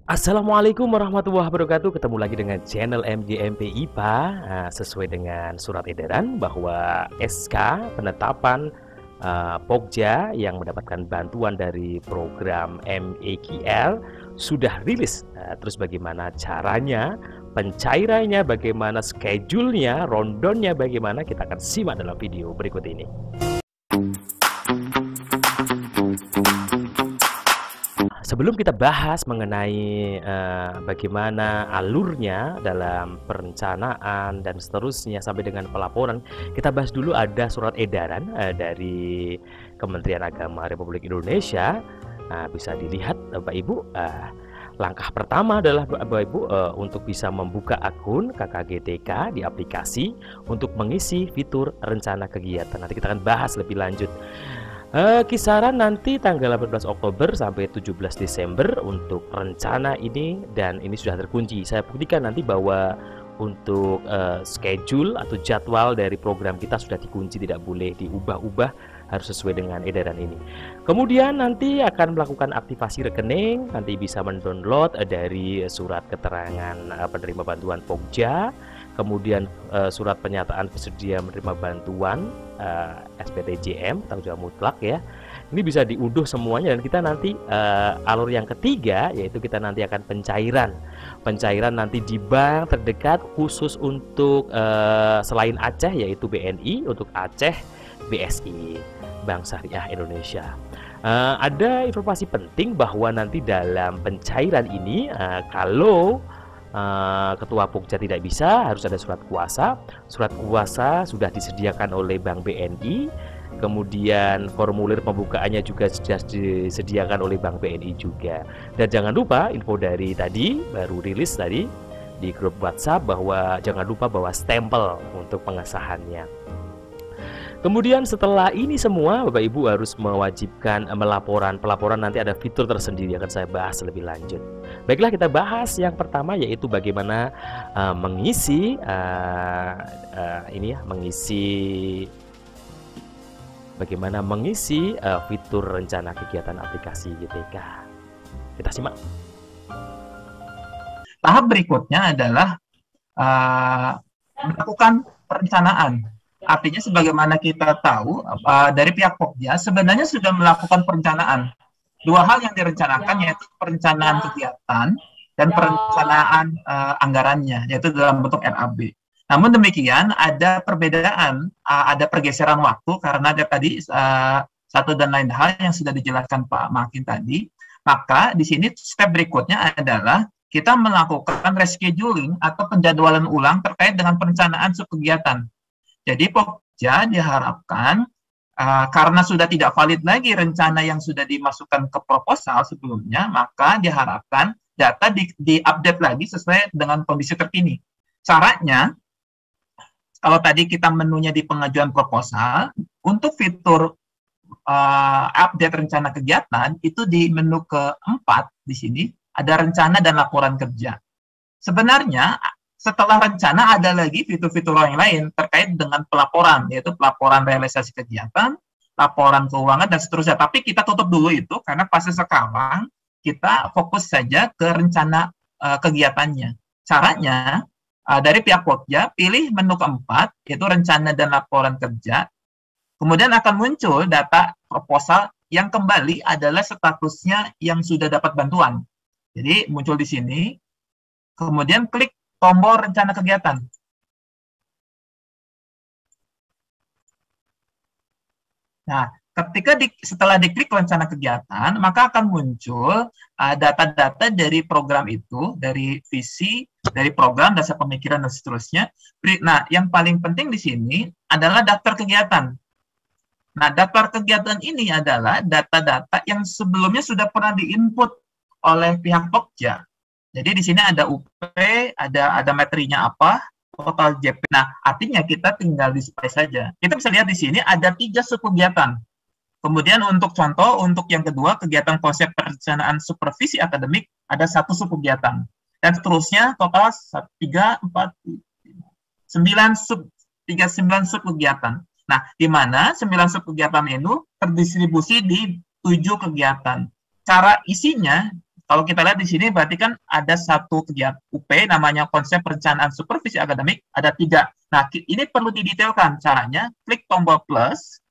Assalamualaikum warahmatullahi wabarakatuh. Ketemu lagi dengan channel MJMP IPA. Sesuai dengan surat edaran bahwa SK penetapan Pokja yang mendapatkan bantuan dari program MEKL sudah rilis. Terus bagaimana caranya, pencairannya, bagaimana schedule-nya, rundown-nya bagaimana, kita akan simak dalam video berikut ini. Sebelum kita bahas mengenai bagaimana alurnya dalam perencanaan dan seterusnya sampai dengan pelaporan, kita bahas dulu ada surat edaran dari Kementerian Agama Republik Indonesia. Bisa dilihat Bapak Ibu, langkah pertama adalah Bapak Ibu untuk bisa membuka akun KKGTK di aplikasi untuk mengisi fitur rencana kegiatan. Nanti kita akan bahas lebih lanjut. Kisaran nanti tanggal 18 Oktober sampai 17 Desember untuk rencana ini, dan ini sudah terkunci. Saya buktikan nanti bahwa untuk schedule atau jadwal dari program kita sudah dikunci, tidak boleh diubah-ubah, harus sesuai dengan edaran ini. Kemudian nanti akan melakukan aktivasi rekening, nanti bisa mendownload dari surat keterangan penerima bantuan Pokja, kemudian surat pernyataan bersedia menerima bantuan SPTJM tanggung jawab mutlak ya. Ini bisa diunduh semuanya, dan kita nanti alur yang ketiga yaitu kita nanti akan pencairan nanti di bank terdekat khusus untuk selain Aceh yaitu BNI, untuk Aceh BSI, Bank Syariah Indonesia. Ada informasi penting bahwa nanti dalam pencairan ini kalau Ketua Pokja tidak bisa, harus ada surat kuasa. Surat kuasa sudah disediakan oleh Bank BNI. Kemudian formulir pembukaannya juga sudah disediakan oleh Bank BNI juga. Dan jangan lupa info dari tadi, baru rilis tadi di grup WhatsApp, bahwa jangan lupa bawa stempel untuk pengesahannya. Kemudian setelah ini semua, Bapak Ibu harus mewajibkan pelaporan nanti ada fitur tersendiri, akan saya bahas lebih lanjut. Baiklah, kita bahas yang pertama yaitu bagaimana mengisi fitur rencana kegiatan aplikasi GTK. Kita simak. Tahap berikutnya adalah melakukan perencanaan. Artinya sebagaimana kita tahu dari pihak Pokja sebenarnya sudah melakukan perencanaan. Dua hal yang direncanakan yaitu perencanaan kegiatan dan perencanaan anggarannya, yaitu dalam bentuk RAB. Namun demikian ada perbedaan, ada pergeseran waktu karena ada tadi satu dan lain hal yang sudah dijelaskan Pak Makin tadi. Maka di sini step berikutnya adalah kita melakukan rescheduling atau penjadwalan ulang terkait dengan perencanaan subkegiatan. Jadi Pokja diharapkan karena sudah tidak valid lagi rencana yang sudah dimasukkan ke proposal sebelumnya, maka diharapkan data di-update lagi sesuai dengan kondisi terkini. Syaratnya, kalau tadi kita menunya di pengajuan proposal, untuk fitur update rencana kegiatan, itu di menu keempat di sini, ada rencana dan laporan kerja. Sebenarnya, setelah rencana ada lagi fitur-fitur yang lain terkait dengan pelaporan, yaitu pelaporan realisasi kegiatan, laporan keuangan, dan seterusnya. Tapi kita tutup dulu itu karena fase sekarang kita fokus saja ke rencana kegiatannya. Caranya, dari pihak Pokja, pilih menu keempat, yaitu rencana dan laporan kerja. Kemudian akan muncul data proposal yang kembali adalah statusnya yang sudah dapat bantuan. Jadi muncul di sini, kemudian klik tombol rencana kegiatan. Nah, setelah diklik rencana kegiatan, maka akan muncul data-data dari program itu, dari visi, dari program, dasar pemikiran, dan seterusnya. Nah, yang paling penting di sini adalah daftar kegiatan. Nah, daftar kegiatan ini adalah data-data yang sebelumnya sudah pernah diinput oleh pihak Pokja. Jadi di sini ada UP, ada materinya apa, total JP. Nah, artinya kita tinggal display saja. Kita bisa lihat di sini ada 3 subkegiatan. Kemudian untuk contoh, untuk yang kedua, kegiatan konsep perencanaan supervisi akademik, ada 1 subkegiatan. Dan seterusnya, total 3, 4, 9 subkegiatan. Nah, di mana 9 subkegiatan itu terdistribusi di 7 kegiatan. Cara isinya kalau kita lihat di sini berarti kan ada satu kegiatan UP namanya konsep perencanaan supervisi akademik, ada 3. Nah, ini perlu didetailkan caranya. Klik tombol plus,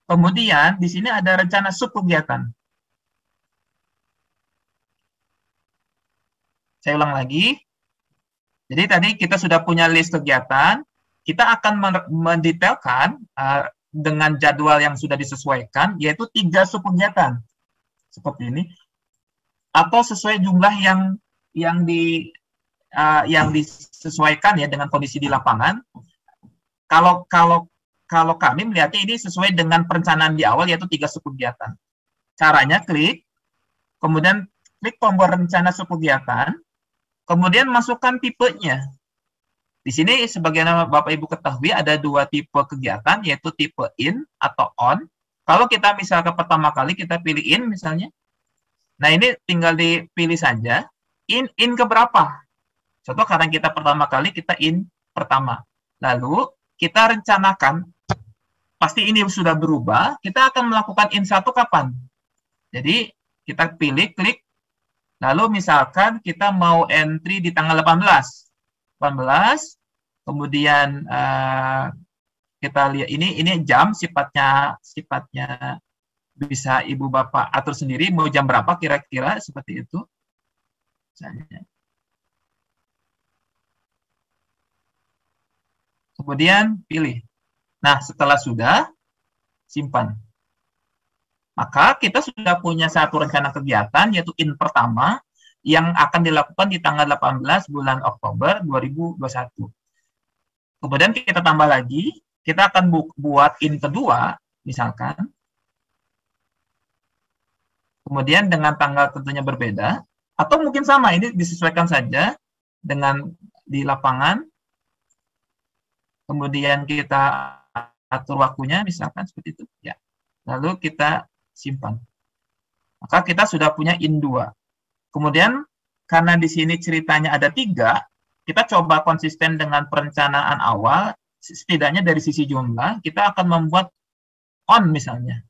kemudian di sini ada rencana subkegiatan. Saya ulang lagi. Jadi tadi kita sudah punya list kegiatan, kita akan mendetailkan dengan jadwal yang sudah disesuaikan, yaitu 3 subkegiatan seperti ini, atau sesuai jumlah yang disesuaikan ya dengan kondisi di lapangan. Kalau kami melihatnya ini sesuai dengan perencanaan di awal, yaitu 3 subkegiatan. Caranya klik, kemudian klik tombol rencana subkegiatan, kemudian masukkan tipenya. Di sini sebagaimana Bapak Ibu ketahui ada 2 tipe kegiatan, yaitu tipe in atau on. Kalau kita misalkan pertama kali kita pilih in misalnya, nah ini tinggal dipilih saja in ke berapa. Contoh karena kita pertama kali kita in pertama. Lalu kita rencanakan, pasti ini sudah berubah, kita akan melakukan in 1 kapan. Jadi kita pilih, klik, lalu misalkan kita mau entry di tanggal 18, kemudian kita lihat ini jam, sifatnya bisa Ibu Bapak atur sendiri mau jam berapa kira-kira seperti itu. Misalnya. Kemudian pilih. Nah, setelah sudah, simpan. Maka kita sudah punya satu rencana kegiatan, yaitu in pertama, yang akan dilakukan di tanggal 18 bulan Oktober 2021. Kemudian kita tambah lagi, kita akan buat in kedua, misalkan. Kemudian dengan tanggal tentunya berbeda, atau mungkin sama, ini disesuaikan saja dengan di lapangan. Kemudian kita atur waktunya, misalkan seperti itu. Ya. Lalu kita simpan. Maka kita sudah punya in 2. Kemudian, karena di sini ceritanya ada 3, kita coba konsisten dengan perencanaan awal, setidaknya dari sisi jumlah, kita akan membuat on misalnya.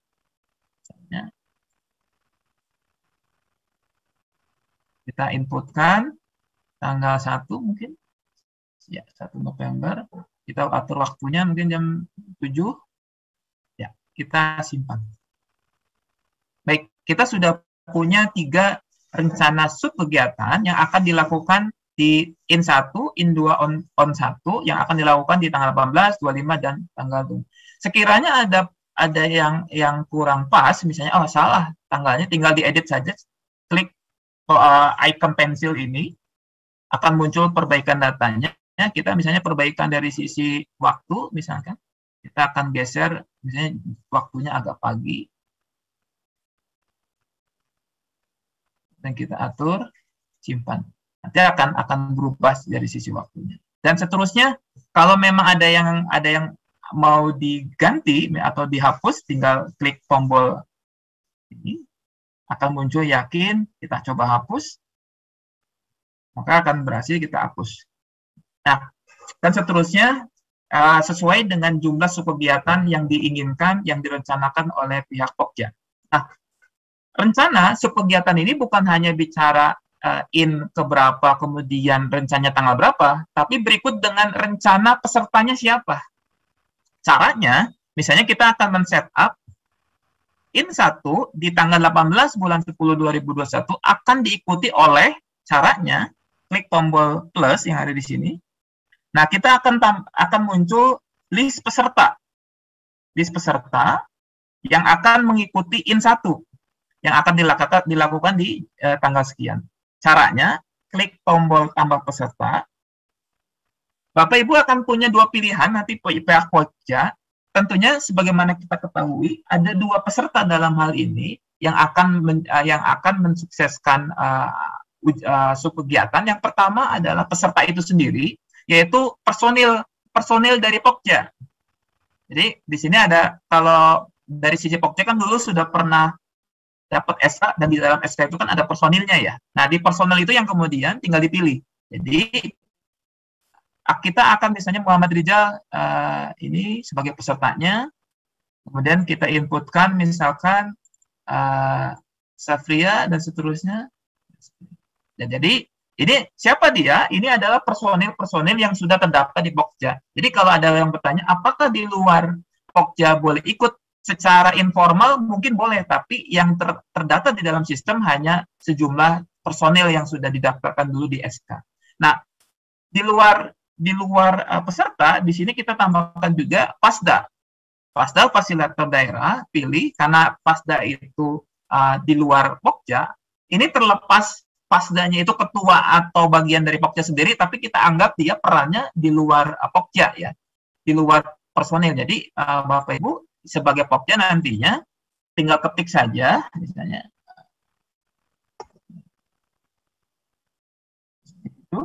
Kita inputkan tanggal 1 mungkin, ya 1 November, kita atur waktunya mungkin jam 7, ya kita simpan. Baik, kita sudah punya 3 rencana subkegiatan yang akan dilakukan di in 1, in 2, on 1 yang akan dilakukan di tanggal 18, 25 dan tanggal 2. Sekiranya ada yang kurang pas, misalnya salah tanggalnya, tinggal diedit saja, klik icon pensil ini akan muncul perbaikan datanya. Kita misalnya perbaikan dari sisi waktu, misalkan kita akan geser misalnya waktunya agak pagi. Dan kita atur, simpan. Nanti akan berubah dari sisi waktunya. Dan seterusnya, kalau memang ada yang mau diganti atau dihapus, tinggal klik tombol ini, akan muncul yakin, kita coba hapus, maka akan berhasil kita hapus. Nah, dan seterusnya, sesuai dengan jumlah subkegiatan yang diinginkan, yang direncanakan oleh pihak Pokja. Nah, rencana subkegiatan ini bukan hanya bicara in ke berapa, kemudian rencananya tanggal berapa, tapi berikut dengan rencana pesertanya siapa. Caranya, misalnya kita akan men-setup in 1 di tanggal 18 bulan 10 2021 akan diikuti oleh caranya, klik tombol plus yang ada di sini. Nah, kita akan muncul list peserta. List peserta yang akan mengikuti in 1 yang akan dilakukan di tanggal sekian. Caranya, klik tombol tambah peserta. Bapak Ibu akan punya 2 pilihan nanti pihak Pokja. Tentunya sebagaimana kita ketahui ada 2 peserta dalam hal ini yang akan mensukseskan subkegiatan. Yang pertama adalah peserta itu sendiri, yaitu personil dari Pokja. Jadi di sini ada, kalau dari sisi Pokja kan dulu sudah pernah dapat SK, dan di dalam SK itu kan ada personilnya ya. Nah, di personil itu yang kemudian tinggal dipilih. Jadi kita akan misalnya Muhammad Rizal ini sebagai pesertanya, kemudian kita inputkan misalkan Safria dan seterusnya. Dan jadi ini siapa dia? Ini adalah personil-personil yang sudah terdaftar di Pokja. Jadi kalau ada yang bertanya, apakah di luar Pokja boleh ikut secara informal? Mungkin boleh, tapi yang terdata di dalam sistem hanya sejumlah personil yang sudah didaftarkan dulu di SK. Nah, di luar peserta, di sini kita tambahkan juga Pasda. Pasda fasilitator daerah pilih karena Pasda itu di luar Pokja. Ini terlepas Pasdanya itu ketua atau bagian dari Pokja sendiri, tapi kita anggap dia perannya di luar Pokja ya, di luar personil. Jadi Bapak Ibu sebagai Pokja nantinya tinggal ketik saja, misalnya itu,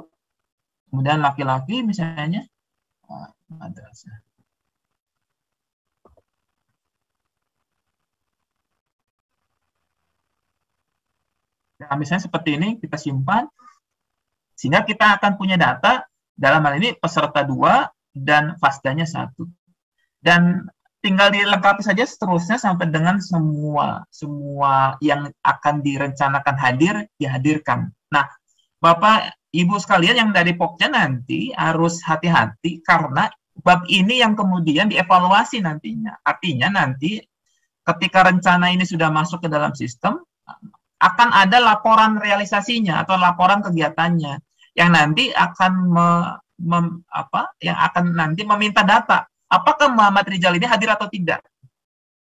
kemudian laki-laki misalnya madrasah. Nah, misalnya seperti ini kita simpan, sehingga kita akan punya data dalam hal ini peserta 2 dan Fasdanya 1. Dan tinggal dilengkapi saja seterusnya sampai dengan semua yang akan direncanakan hadir dihadirkan. Nah, Bapak Ibu sekalian yang dari Pokja nanti harus hati-hati karena bab ini yang kemudian dievaluasi nantinya. Artinya nanti ketika rencana ini sudah masuk ke dalam sistem, akan ada laporan realisasinya atau laporan kegiatannya yang nanti akan nanti meminta data. Apakah Muhammad Rizal ini hadir atau tidak?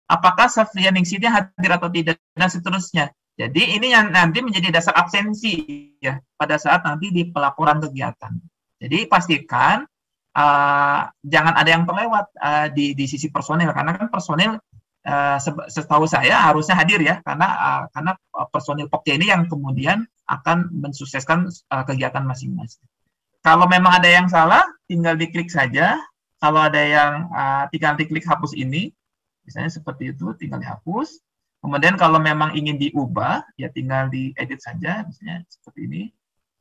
Apakah Safria Ningsih ini hadir atau tidak? Dan seterusnya. Jadi ini yang nanti menjadi dasar absensi ya pada saat nanti di pelaporan kegiatan. Jadi pastikan jangan ada yang terlewat di sisi personil, karena kan personil setahu saya harusnya hadir ya, karena personil Pokja ini yang kemudian akan mensukseskan kegiatan masing-masing. Kalau memang ada yang salah, tinggal diklik saja. Kalau ada yang tinggal diklik hapus ini, misalnya seperti itu, tinggal dihapus. Kemudian kalau memang ingin diubah, ya tinggal diedit saja, misalnya seperti ini,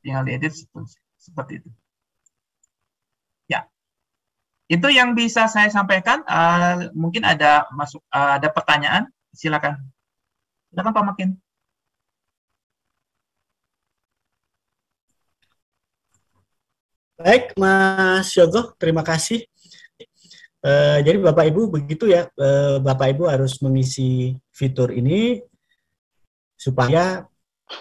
tinggal diedit seperti itu. Ya. Itu yang bisa saya sampaikan. Mungkin ada pertanyaan, silakan. Silakan Pak Makin. Baik, Mas Yogo, terima kasih. Jadi Bapak Ibu begitu ya, Bapak Ibu harus mengisi fitur ini supaya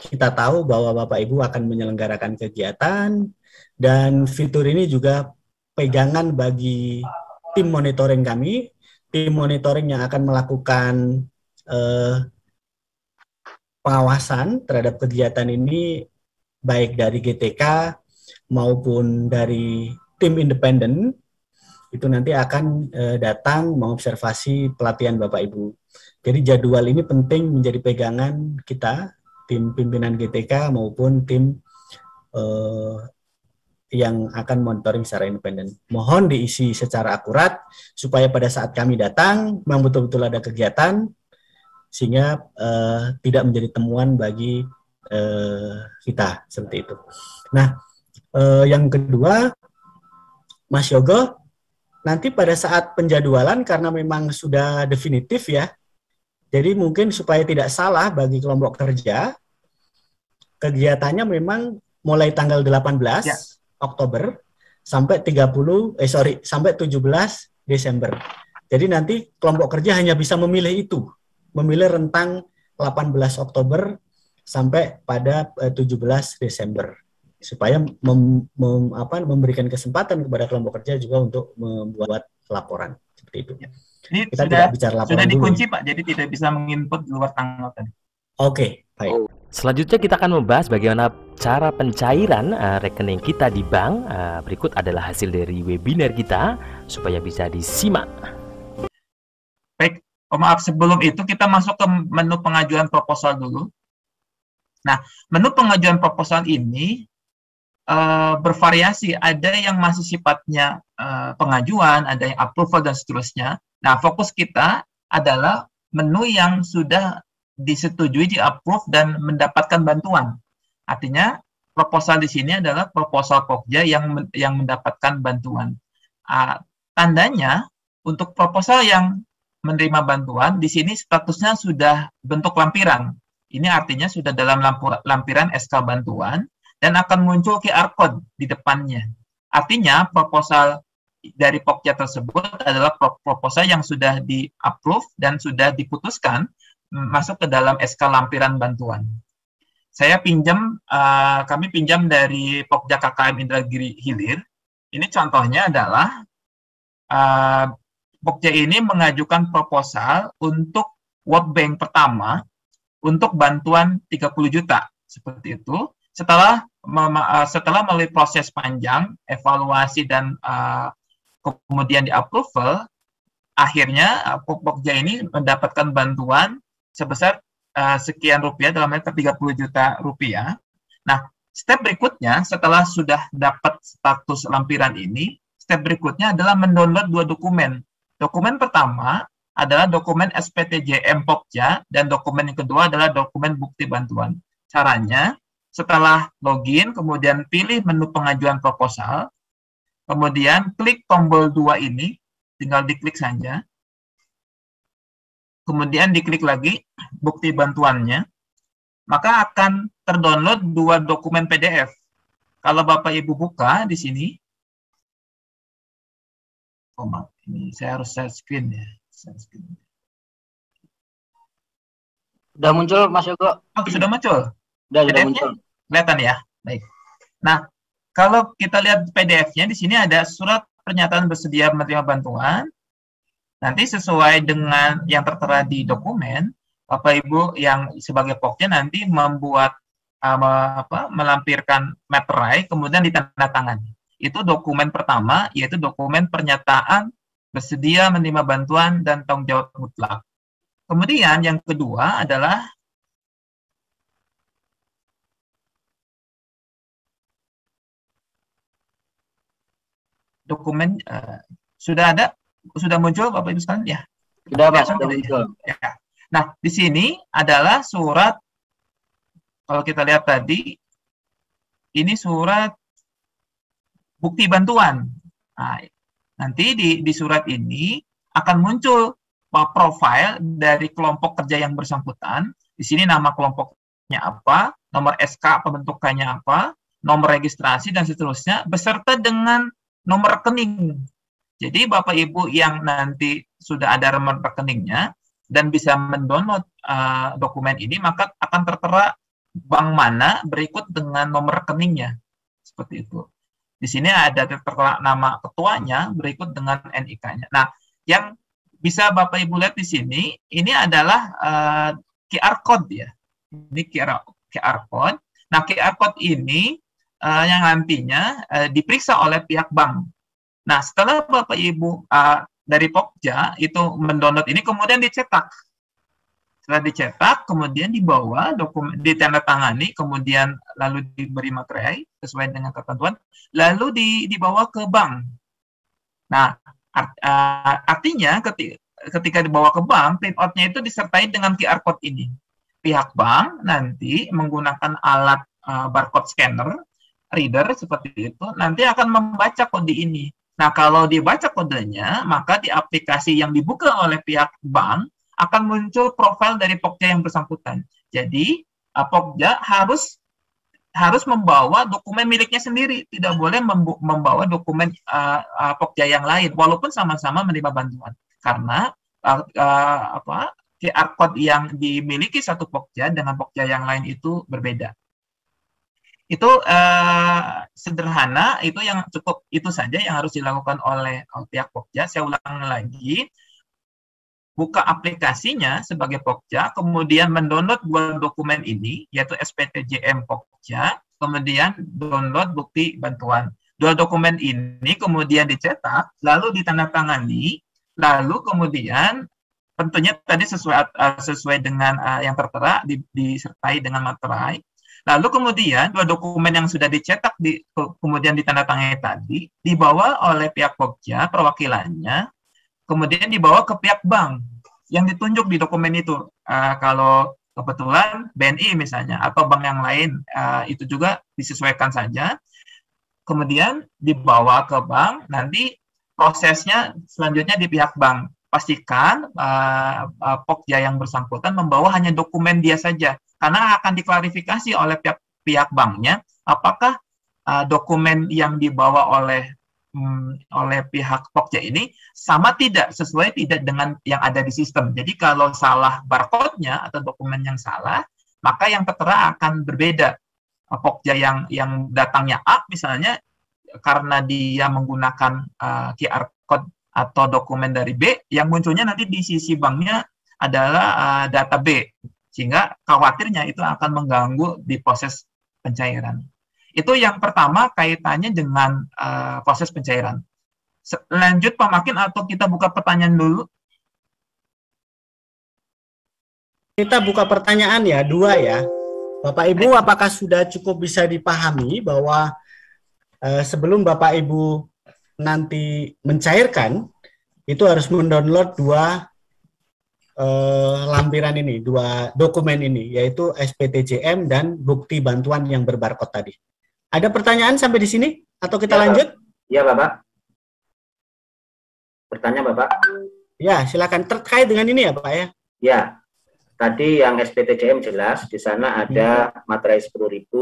kita tahu bahwa Bapak Ibu akan menyelenggarakan kegiatan, dan fitur ini juga pegangan bagi tim monitoring kami, tim monitoring yang akan melakukan pengawasan terhadap kegiatan ini, baik dari GTK maupun dari tim independen, itu nanti akan datang mengobservasi pelatihan Bapak Ibu. Jadi jadwal ini penting menjadi pegangan kita, tim pimpinan GTK maupun tim yang akan monitoring secara independen. Mohon diisi secara akurat supaya pada saat kami datang memang betul-betul ada kegiatan, sehingga tidak menjadi temuan bagi kita seperti itu. Nah, yang kedua, Mas Yogo, nanti pada saat penjadwalan karena memang sudah definitif ya, jadi mungkin supaya tidak salah bagi kelompok kerja, kegiatannya memang mulai tanggal 18 ya. Oktober sampai 17 Desember. Jadi nanti kelompok kerja hanya bisa memilih itu, memilih rentang 18 Oktober sampai pada 17 Desember. Supaya memberikan kesempatan kepada kelompok kerja juga untuk membuat laporan seperti itu. Ini kita tidak bicara laporan sudah dikunci dulu. Pak, jadi tidak bisa menginput di luar tanggal tadi. Oke, baik. Selanjutnya kita akan membahas bagaimana cara pencairan rekening kita di bank. Berikut adalah hasil dari webinar kita supaya bisa disimak. Baik, maaf sebelum itu kita masuk ke menu pengajuan proposal dulu. Nah, menu pengajuan proposal ini bervariasi, ada yang masih sifatnya pengajuan, ada yang approval dan seterusnya. Nah, fokus kita adalah menu yang sudah disetujui, di-approve dan mendapatkan bantuan. Artinya proposal di sini adalah proposal Pokja yang mendapatkan bantuan. Tandanya untuk proposal yang menerima bantuan, di sini statusnya sudah bentuk lampiran. Ini artinya sudah dalam lampiran SK bantuan dan akan muncul QR code di depannya. Artinya proposal dari Pokja tersebut adalah proposal yang sudah di-approve dan sudah diputuskan masuk ke dalam SK lampiran bantuan. Kami pinjam dari Pokja KKM Indragiri Hilir. Ini contohnya adalah Pokja ini mengajukan proposal untuk World Bank pertama untuk bantuan 30 juta seperti itu. Setelah melalui proses panjang, evaluasi dan kemudian di-approval, akhirnya Pokja ini mendapatkan bantuan sebesar sekian rupiah, dalam hal 30 juta rupiah. Nah, step berikutnya setelah sudah dapat status lampiran ini, step berikutnya adalah mendownload 2 dokumen. Dokumen pertama adalah dokumen SPTJM Pokja dan dokumen yang kedua adalah dokumen bukti bantuan. Caranya, setelah login, kemudian pilih menu pengajuan proposal, kemudian klik tombol 2 ini, tinggal diklik saja. Kemudian diklik lagi bukti bantuannya, maka akan terdownload 2 dokumen PDF. Kalau Bapak Ibu buka di sini, maaf, ini saya harus share screen ya. Sudah muncul, Mas Yogo? Oh, sudah muncul? Sudah PDF-nya muncul. kelihatan ya? Baik. Nah, kalau kita lihat PDF-nya, di sini ada surat pernyataan bersedia menerima bantuan. Nanti sesuai dengan yang tertera di dokumen, Bapak Ibu yang sebagai Pokja nanti membuat melampirkan materai, kemudian ditandatangani. Itu dokumen pertama, yaitu dokumen pernyataan bersedia menerima bantuan dan tanggung jawab mutlak. Kemudian yang kedua adalah dokumen sudah muncul Bapak Ibu sekalian ya? Sudah, Mas, sudah muncul. Ya. Nah, di sini adalah surat, kalau kita lihat tadi, ini surat bukti bantuan. Nah, nanti di surat ini akan muncul profil dari kelompok kerja yang bersangkutan. Di sini nama kelompoknya apa, nomor SK pembentukannya apa, nomor registrasi, dan seterusnya, beserta dengan nomor rekening. Jadi Bapak Ibu yang nanti sudah ada nomor rekeningnya dan bisa mendownload dokumen ini, maka akan tertera bank mana berikut dengan nomor rekeningnya. Seperti itu. Di sini ada tertera nama ketuanya berikut dengan NIK-nya. Nah, yang bisa Bapak Ibu lihat di sini, ini adalah QR code ya. Ini QR code. Nah, QR code ini yang nantinya diperiksa oleh pihak bank. Nah, setelah Bapak Ibu dari Pokja itu mendownload ini, kemudian dicetak. Setelah dicetak, kemudian dibawa, dokumen ditandatangani, kemudian lalu diberi materai sesuai dengan ketentuan, lalu dibawa ke bank. Nah, artinya ketika dibawa ke bank, print-out-nya itu disertai dengan QR code ini. Pihak bank nanti menggunakan alat barcode scanner, reader seperti itu, nanti akan membaca kode ini. Nah, kalau dibaca kodenya, maka di aplikasi yang dibuka oleh pihak bank akan muncul profil dari Pokja yang bersangkutan. Jadi, Pokja harus membawa dokumen miliknya sendiri, tidak boleh membawa dokumen Pokja yang lain, walaupun sama-sama menerima bantuan. Karena QR code yang dimiliki satu Pokja dengan Pokja yang lain itu berbeda. Itu sederhana, itu yang cukup, itu saja yang harus dilakukan oleh pihak Pokja. Saya ulang lagi, buka aplikasinya sebagai Pokja, kemudian mendownload 2 dokumen ini, yaitu SPTJM Pokja, kemudian download bukti bantuan. 2 dokumen ini kemudian dicetak, lalu ditandatangani, lalu kemudian tentunya tadi sesuai dengan yang tertera, disertai dengan materai. Lalu kemudian 2 dokumen yang sudah dicetak kemudian ditandatangani tadi dibawa oleh pihak Pokja perwakilannya, kemudian dibawa ke pihak bank yang ditunjuk di dokumen itu. Kalau kebetulan BNI misalnya atau bank yang lain, itu juga disesuaikan saja. Kemudian dibawa ke bank, nanti prosesnya selanjutnya di pihak bank. pastikan Pokja yang bersangkutan membawa hanya dokumen dia saja, karena akan diklarifikasi oleh pihak banknya apakah dokumen yang dibawa oleh pihak Pokja ini sama tidak, sesuai tidak dengan yang ada di sistem. Jadi kalau salah barcode-nya atau dokumen yang salah, maka yang tertera akan berbeda. Pokja yang datangnya A misalnya, karena dia menggunakan QR code atau dokumen dari B, yang munculnya nanti di sisi banknya adalah data B, sehingga khawatirnya itu akan mengganggu di proses pencairan. Itu yang pertama kaitannya dengan proses pencairan. Lanjut Pak Makin, atau kita buka pertanyaan dulu? Kita buka pertanyaan ya, 2 ya. Bapak Ibu, apakah sudah cukup bisa dipahami bahwa sebelum Bapak Ibu nanti mencairkan, itu harus mendownload 2 lampiran ini, 2 dokumen ini, yaitu SPTJM dan bukti bantuan yang berbarcode tadi. Ada pertanyaan sampai di sini? Atau kita lanjut? Iya, Bapak. Bertanya, Bapak. Ya, silakan. Terkait dengan ini ya, Pak ya? Ya, tadi yang SPTJM jelas, di sana ada materai 10.000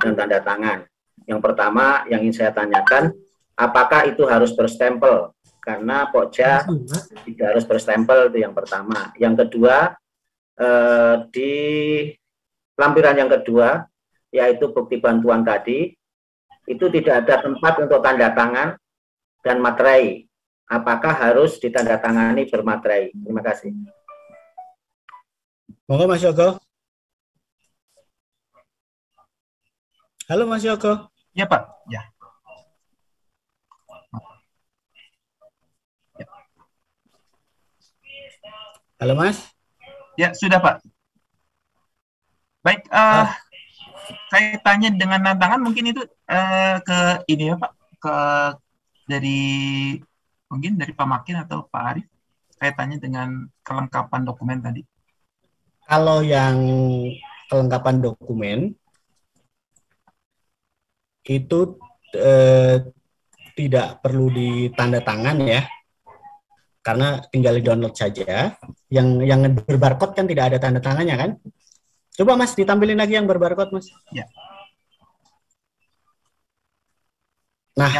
dan tanda tangan. Yang pertama yang ingin saya tanyakan, apakah itu harus berstempel? Karena Pokja tidak harus berstempel, itu yang pertama. Yang kedua, di lampiran yang kedua, yaitu bukti bantuan tadi, itu tidak ada tempat untuk tanda tangan dan materai. Apakah harus ditandatangani bermaterai? Terima kasih. Monggo Mas Yogo. Halo Mas Yogo. Ya Pak. Ya. Halo Mas. Ya sudah Pak. Baik. Kaitannya dengan tantangan mungkin itu ke ini ya Pak, mungkin dari Pak Makin atau Pak Arif, kaitannya dengan kelengkapan dokumen tadi. Kalau yang kelengkapan dokumen itu tidak perlu ditandatangan ya, karena tinggal di download saja. Yang berbarcode kan tidak ada tanda tangannya kan? Coba Mas ditampilin lagi yang berbarcode Mas. Ya. Nah,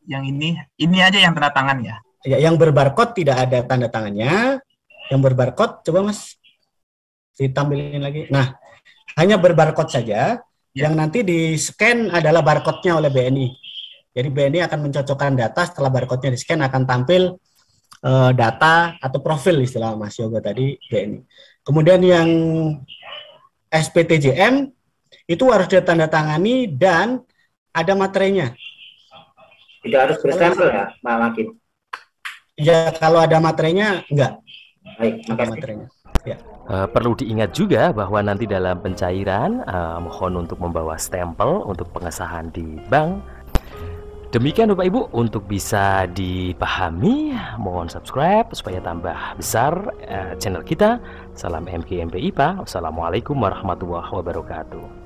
yang ini aja yang tanda tangan ya. Ya, yang berbarcode tidak ada tanda tangannya. Yang berbarcode coba Mas ditampilin lagi. Nah, hanya berbarcode saja. Ya. Yang nanti di-scan adalah barcode-nya oleh BNI. Jadi BNI akan mencocokkan data, setelah barcode-nya di-scan akan tampil data atau profil istilah Mas Yoga tadi BNI. Kemudian yang SPTJM itu harus ditandatangani dan ada materainya. Tidak harus berstempel ya, Pak Makin? Ya, kalau ada materainya enggak. Baik, makasih. Materainya. Ya. Perlu diingat juga bahwa nanti dalam pencairan mohon untuk membawa stempel untuk pengesahan di bank. Demikian Bapak Ibu, untuk bisa dipahami mohon subscribe supaya tambah besar channel kita. Salam MKMP IPA. Wassalamualaikum warahmatullahi wabarakatuh.